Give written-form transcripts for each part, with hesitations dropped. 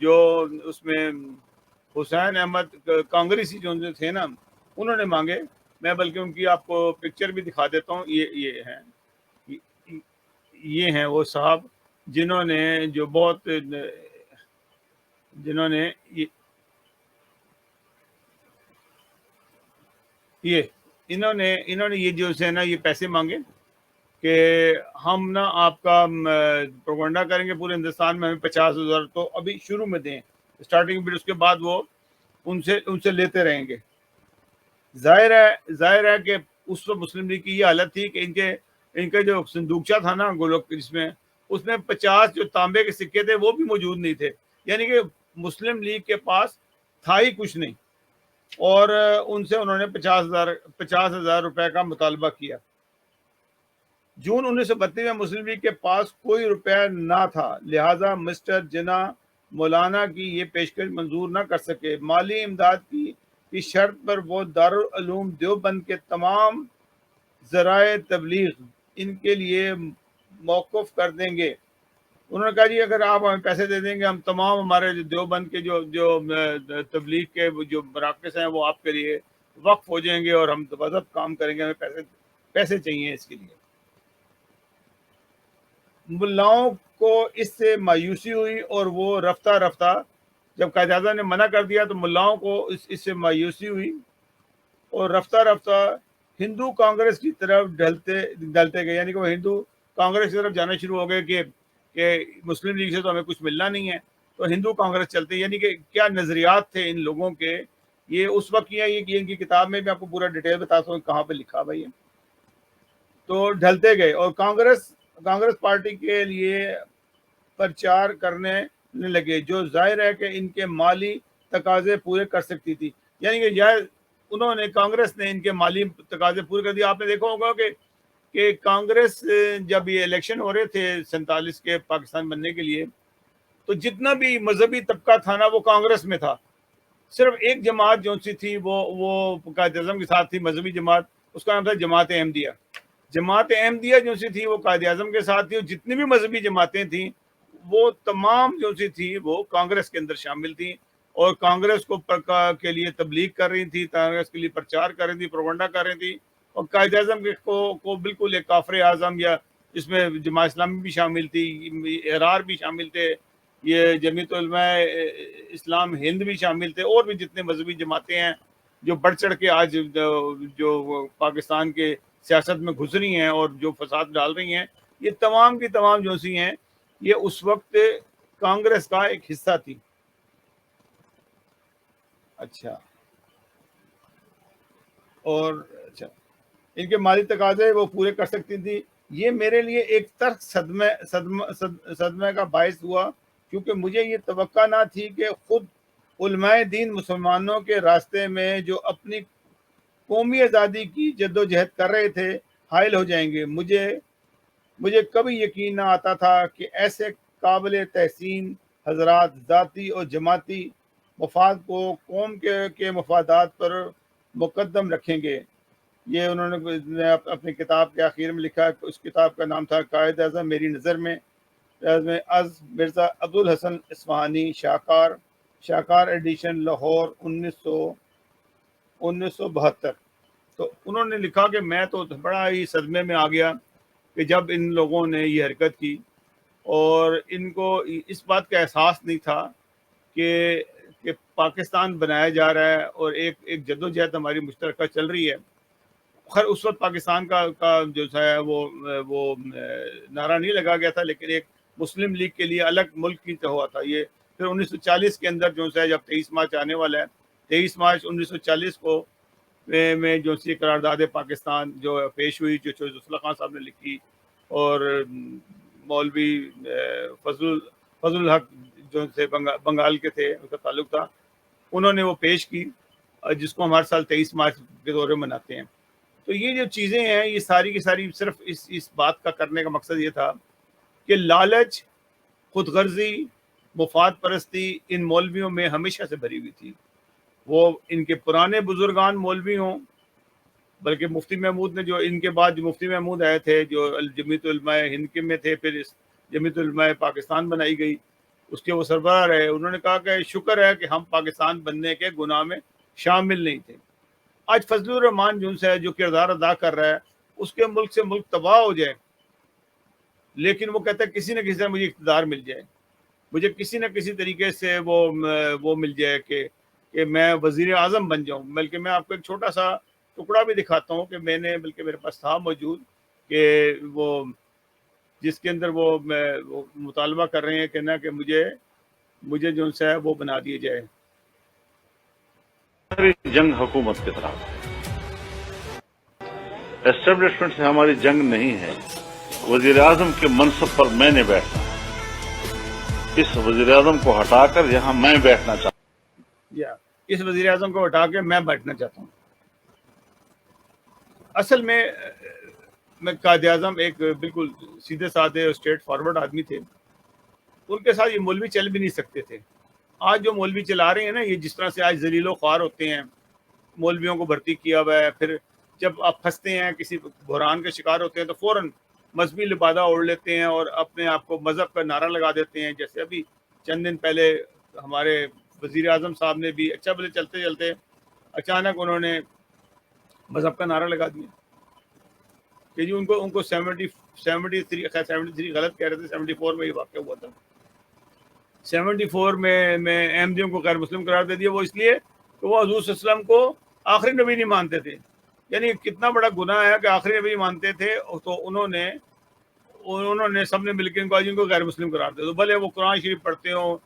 جو اس میں حسین احمد کانگریسی جو تھے نا، انہوں نے مانگے. میں بلکہ ان کی آپ کو پکچر بھی دکھا دیتا ہوں. یہ ہیں، یہ ہیں وہ صاحب جنہوں نے جو بہت، جنہوں نے یہ انہوں نے یہ جو ہے نا یہ پیسے مانگے کہ ہم نا آپ کا پروپیگنڈا کریں گے پورے ہندوستان میں، ہمیں 50,000 تو ابھی شروع میں دیں اسٹارٹنگ، پھر اس کے بعد وہ ان سے لیتے رہیں گے. ظاہر ہے کہ اس وقت مسلم لیگ کی یہ حالت تھی کہ ان کا جو صندوقچہ تھا نا گولک، جس میں اس میں 50 جو تانبے کے سکے تھے وہ بھی موجود نہیں تھے. یعنی کہ مسلم لیگ کے پاس تھا ہی کچھ نہیں. اور ان سے انہوں نے 50,000 روپے کا مطالبہ کیا. جون 1932 میں مسلم لیگ کے پاس کوئی روپیہ نہ تھا، لہٰذا مسٹر جناح مولانا کی یہ پیشکش منظور نہ کر سکے. مالی امداد کی شرط پر وہ دارالعلوم دیوبند کے تمام ذرائع تبلیغ ان کے لیے موقف کر دیں گے. انہوں نے کہا جی اگر آپ ہمیں پیسے دے دیں گے، ہم تمام ہمارے دیوبند کے جو تبلیغ کے جو مراکز ہیں وہ آپ کے لیے وقف ہو جائیں گے، اور ہم مذہب کام کریں گے. ہمیں پیسے چاہیے اس کے لیے. ملاؤں کو اس سے مایوسی ہوئی اور وہ رفتہ رفتہ، جب قائد اعظم نے منع کر دیا تو ملاؤں کو اس سے مایوسی ہوئی اور رفتہ رفتہ ہندو کانگریس کی طرف ڈلتے گئے. یعنی کہ وہ ہندو کانگریس کی طرف جانا شروع ہو گئے کہ مسلم لیگ سے تو ہمیں کچھ ملنا نہیں ہے، تو ہندو کانگریس چلتے. یعنی کہ کیا نظریات تھے ان لوگوں کے، یہ اس وقت کیا یہ ان کی کتاب میں بھی آپ کو پورا ڈیٹیل بتاتا ہوں کہاں پہ لکھا بھائی ہے. تو ڈھلتے گئے اور کانگریس پارٹی کے لیے پرچار کرنے لگے، جو ظاہر ہے کہ ان کے مالی تقاضے پورے کر سکتی تھی. یعنی کہ انہوں نے کانگریس نے ان کے مالی تقاضے پورے کر دیا. آپ نے دیکھا ہوگا کہ کانگریس جب یہ الیکشن ہو رہے تھے 47 کے پاکستان بننے کے لیے، تو جتنا بھی مذہبی طبقہ تھا نا وہ کانگریس میں تھا. صرف ایک جماعت جو سی تھی وہ قائد اعظم کے ساتھ تھی، مذہبی جماعت، اس کا نام تھا جماعت احمدیہ. جماعت احمدیہ جو سی تھی وہ قائد اعظم کے ساتھ تھی، اور جتنی بھی مذہبی جماعتیں تھیں وہ تمام جو سی تھی وہ کانگریس کے اندر شامل تھیں، اور کانگریس کو کے لیے تبلیغ کر رہی تھی، کانگریس کے لیے پرچار کر رہی تھی، پروپیگنڈا کر رہی تھی. اور قائد اعظم کو بالکل ایک کافر اعظم، یا اس میں جماعت اسلامی بھی شامل تھی، احرار بھی شامل تھے، یہ جمعیت علماء اسلام ہند بھی شامل تھے، اور بھی جتنے مذہبی جماعتیں ہیں جو بڑھ چڑھ کے آج جو پاکستان کے سیاست میں گھس رہی ہیں اور جو فساد ڈال رہی ہیں، یہ تمام کی تمام جو سی ہیں یہ اس وقت کانگریس کا ایک حصہ تھی. اچھا، اور اچھا ان کے مالی تقاضے وہ پورے کر سکتی تھی. یہ میرے لیے ایک ترک صدمے کا باعث ہوا، کیونکہ مجھے یہ توقع نہ تھی کہ خود علماء دین مسلمانوں کے راستے میں جو اپنی قومی آزادی کی جد و جہد کر رہے تھے حائل ہو جائیں گے. مجھے کبھی یقین نہ آتا تھا کہ ایسے قابل تحسین حضرات ذاتی اور جماعتی مفاد کو قوم کے مفادات پر مقدم رکھیں گے. یہ انہوں نے اپنی کتاب کے آخر میں لکھا. اس کتاب کا نام تھا قائد اعظم میری نظر میں، از مرزا عبدالحسن اصفہانی، شاہکار ایڈیشن، لاہور، 1972. تو انہوں نے لکھا کہ میں تو بڑا ہی صدمے میں آ گیا کہ جب ان لوگوں نے یہ حرکت کی اور ان کو اس بات کا احساس نہیں تھا کہ پاکستان بنایا جا رہا ہے اور ایک جد و جہد ہماری مشترکہ چل رہی ہے. خیر اس وقت پاکستان کا جو ہے وہ نعرہ نہیں لگا گیا تھا، لیکن ایک مسلم لیگ کے لیے الگ ملک کی تو ہوا تھا. یہ پھر 1940 کے اندر جو ہے جب 23 مارچ آنے والا ہے، 23 مارچ 1940 کو میں جو سی قرارداد پاکستان جو پیش ہوئی، جو رسول خان صاحب نے لکھی، اور مولوی فضل الحق جو تھے بنگال کے تھے، اس کا تعلق تھا، انہوں نے وہ پیش کی، جس کو ہم ہر سال 23 مارچ کے دورے مناتے ہیں. تو یہ جو چیزیں ہیں یہ ساری کی ساری صرف اس بات کا کرنے کا مقصد یہ تھا کہ لالچ، خود غرضی، مفاد پرستی ان مولویوں میں ہمیشہ سے بھری ہوئی تھی. وہ ان کے پرانے بزرگان مولوی ہوں، بلکہ مفتی محمود نے جو ان کے بعد جو مفتی محمود آئے تھے جو جمعیت علماء ہند کے میں تھے، پھر اس جمعیت علماء پاکستان بنائی گئی، اس کے وہ سربراہ رہے، انہوں نے کہا کہ شکر ہے کہ ہم پاکستان بننے کے گناہ میں شامل نہیں تھے۔ آج فضل الرحمان جون سے جو کردار ادا کر رہا ہے، اس کے ملک سے ملک تباہ ہو جائے، لیکن وہ کہتا ہے کسی نہ کسی طرح مجھے اقتدار مل جائے، مجھے کسی نہ کسی طریقے سے وہ مل جائے کہ میں وزیر اعظم بن جاؤں۔ بلکہ میں آپ کو ایک چھوٹا سا ٹکڑا بھی دکھاتا ہوں کہ میں نے، بلکہ میرے پاس تھا موجود، کہ وہ جس کے اندر وہ مطالبہ کر رہے ہیں کہ نہ کہ مجھے جو ہے وہ بنا دیے جائے۔ جنگ حکومت کے خلاف، اسٹیبلشمنٹ سے ہماری جنگ نہیں ہے۔ وزیر اعظم کے منصب پر میں نے بیٹھنا، اس وزیر اعظم کو ہٹا کر یہاں میں بیٹھنا چاہتا ہوں، یا اس وزیر اعظم کو ہٹا کے میں بیٹھنا چاہتا ہوں۔ اصل میں قائد اعظم ایک بالکل سیدھے سادھے اور اسٹریٹ فارورڈ آدمی تھے، ان کے ساتھ یہ مولوی چل بھی نہیں سکتے تھے۔ آج جو مولوی چلا رہے ہیں نا، یہ جس طرح سے آج ذلیل و خوار ہوتے ہیں، مولویوں کو بھرتی کیا ہوا ہے، پھر جب آپ پھنستے ہیں کسی بحران کے شکار ہوتے ہیں تو فوراً مذہبی لبادہ اوڑھ لیتے ہیں اور اپنے آپ کو مذہب کا نعرہ لگا دیتے ہیں۔ جیسے ابھی چند دن پہلے ہمارے وزیر اعظم صاحب نے بھی اچھا بھلے چلتے چلتے اچانک انہوں نے مذہب کا نعرہ لگا دیا کہ جی ان کو 73 غلط کہہ رہے تھے، 74 میں یہ واقعہ ہوا تھا۔ 74 میں احمدیوں کو غیر مسلم قرار دے دیا، وہ اس لیے کہ وہ حضور صلی اللہ علیہ وسلم کو آخری نبی نہیں مانتے تھے۔ یعنی کتنا بڑا گناہ ہے کہ آخری نبی مانتے تھے تو انہوں نے سب نے مل کے ان کو غیر مسلم قرار دے دو، بھلے وہ قرآن شریف پڑھتے ہوں،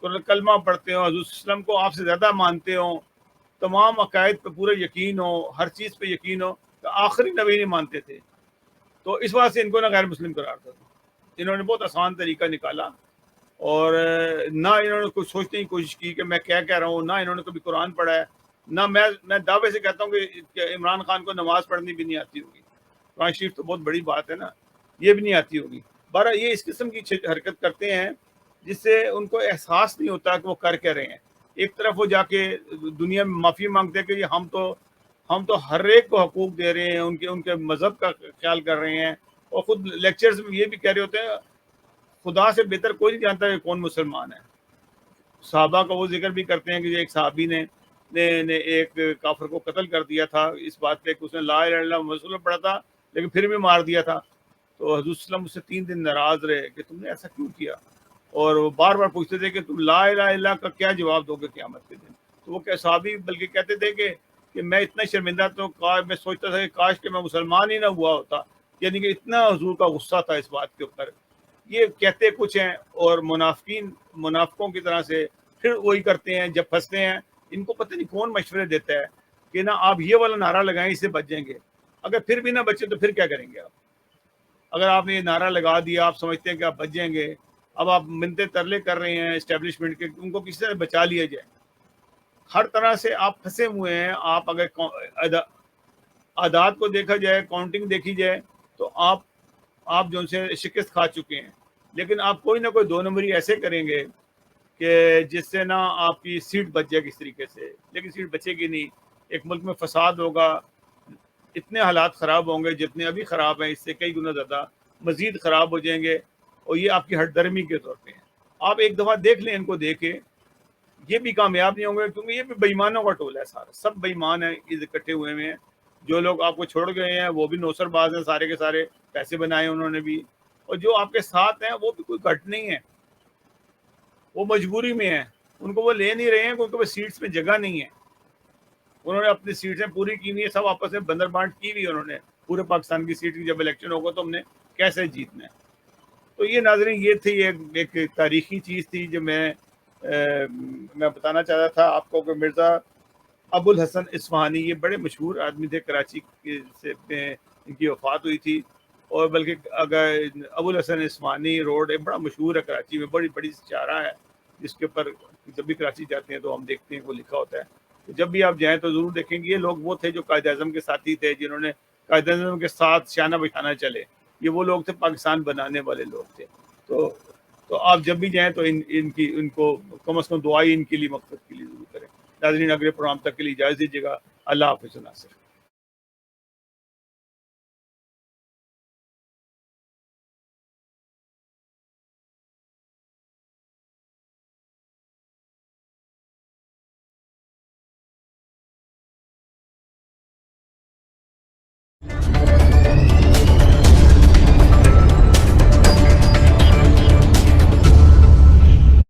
کلمہ پڑھتے ہوں، حضور صلی اللہ علیہ وسلم کو آپ سے زیادہ مانتے ہوں، تمام عقائد پہ پورا یقین ہو، ہر چیز پہ یقین ہو، تو آخری نبی نہیں مانتے تھے، تو اس وجہ سے ان کو نہ غیر مسلم قرار دے دو۔ انہوں نے بہت آسان طریقہ نکالا، اور نہ انہوں نے کچھ سوچنے کی کوشش کی کہ میں کیا کہہ رہا ہوں، نہ انہوں نے کبھی قرآن پڑھا ہے، نہ میں دعوے سے کہتا ہوں کہ عمران خان کو نماز پڑھنی بھی نہیں آتی ہوگی، قرآن شریف تو بہت بڑی بات ہے نا، یہ بھی نہیں آتی ہوگی۔ بہرحال یہ اس قسم کی حرکت کرتے ہیں جس سے ان کو احساس نہیں ہوتا کہ وہ کر کیا رہے ہیں۔ ایک طرف وہ جا کے دنیا میں معافی مانگتے ہیں کہ ہم تو ہر ایک کو حقوق دے رہے ہیں، ان کے مذہب کا خیال کر رہے ہیں، اور خود لیکچرز میں یہ بھی کہہ رہے ہوتے ہیں خدا سے بہتر کوئی نہیں جانتا کہ کون مسلمان ہے۔ صحابہ کا وہ ذکر بھی کرتے ہیں کہ ایک صحابی نے ایک کافر کو قتل کر دیا تھا اس بات پہ کہ اس نے لا الہ الا اللہ محمد رسول اللہ پڑھا تھا لیکن پھر بھی مار دیا تھا، تو حضور صلی اللہ علیہ وسلم اس سے 3 دن ناراض رہے کہ تم نے ایسا کیوں کیا، اور وہ بار بار پوچھتے تھے کہ تم لا الہ الا اللہ کا کیا جواب دو گے قیامت کے دن۔ تو وہ صحابی بلکہ کہتے تھے کہ میں اتنا شرمندہ تو میں سوچتا تھا کہ کاش کہ میں مسلمان ہی نہ ہوا ہوتا، یعنی کہ اتنا حضور کا غصہ تھا اس بات کے اوپر۔ یہ کہتے کچھ ہیں اور منافقوں کی طرح سے پھر وہی کرتے ہیں، جب پھنستے ہیں ان کو پتہ نہیں کون مشورے دیتا ہے کہ نہ آپ یہ والا نعرہ لگائیں، اس سے بچ جائیں گے، اگر پھر بھی نہ بچے تو پھر کیا کریں گے آپ؟ اگر آپ نے یہ نعرہ لگا دیا، آپ سمجھتے ہیں کہ آپ بچ جائیں گے، اب آپ منتے ترلے کر رہے ہیں اسٹیبلشمنٹ کے، ان کو کسی طرح بچا لیا جائے۔ ہر طرح سے آپ پھنسے ہوئے ہیں۔ آپ اگر اعداد کو دیکھا جائے، کاؤنٹنگ دیکھی جائے، تو آپ جو ان سے شکست کھا چکے ہیں، لیکن آپ کوئی نہ کوئی 2 نمبری ایسے کریں گے کہ جس سے نہ آپ کی سیٹ بچ جائے کس طریقے سے، لیکن سیٹ بچے گی نہیں۔ ایک ملک میں فساد ہوگا، اتنے حالات خراب ہوں گے جتنے ابھی خراب ہیں، اس سے کئی گنا زیادہ مزید خراب ہو جائیں گے، اور یہ آپ کی ہٹ درمی کے طور پہ ہیں۔ آپ ایک دفعہ دیکھ لیں ان کو، دیکھیں یہ بھی کامیاب نہیں ہوں گے، کیونکہ یہ بھی بے ایمانوں کا ٹولہ ہے، سارا سب بے ایمان ہیں، اکٹھے ہوئے ہیں۔ جو لوگ آپ کو چھوڑ گئے ہیں وہ بھی نوسر باز ہیں، سارے کے سارے پیسے بنائے انہوں نے بھی، اور جو آپ کے ساتھ ہیں وہ بھی کوئی گھٹ نہیں ہے، وہ مجبوری میں ہیں، ان کو وہ لے نہیں رہے ہیں کیونکہ وہ سیٹس میں جگہ نہیں ہے، انہوں نے اپنی سیٹیں پوری کی نہیں ہے، سب آپس میں بندر بانٹ کی ہوئی انہوں نے، پورے پاکستان کی سیٹ کی جب الیکشن ہوگا تو ہم نے کیسے جیتنا ہے۔ تو یہ ناظرین یہ تھی ایک تاریخی چیز تھی جو میں بتانا چاہتا تھا آپ کو کہ مرزا ابو الحسن اصفہانی یہ بڑے مشہور آدمی تھے، کراچی سے ان کی وفات ہوئی تھی، اور بلکہ اگر ابو الحسن اصفہانی روڈ ایک بڑا مشہور ہے کراچی میں، بڑی چارہ ہے جس کے اوپر جب بھی کراچی جاتے ہیں تو ہم دیکھتے ہیں وہ لکھا ہوتا ہے، تو جب بھی آپ جائیں تو ضرور دیکھیں گے۔ یہ لوگ وہ تھے جو قائد اعظم کے ساتھی تھے، جنہوں نے قائد اعظم کے ساتھ شانہ بشانہ چلے، یہ وہ لوگ تھے پاکستان بنانے والے لوگ تھے۔ تو آپ جب بھی جائیں تو ان کو کم از کم دعائی ان کے لیے مقصد کے لیے ضرور کریں۔ ناظرین اگلے پروگرام تک کے لیے اجازت دیجیے گا، اللہ حافظ ناصر۔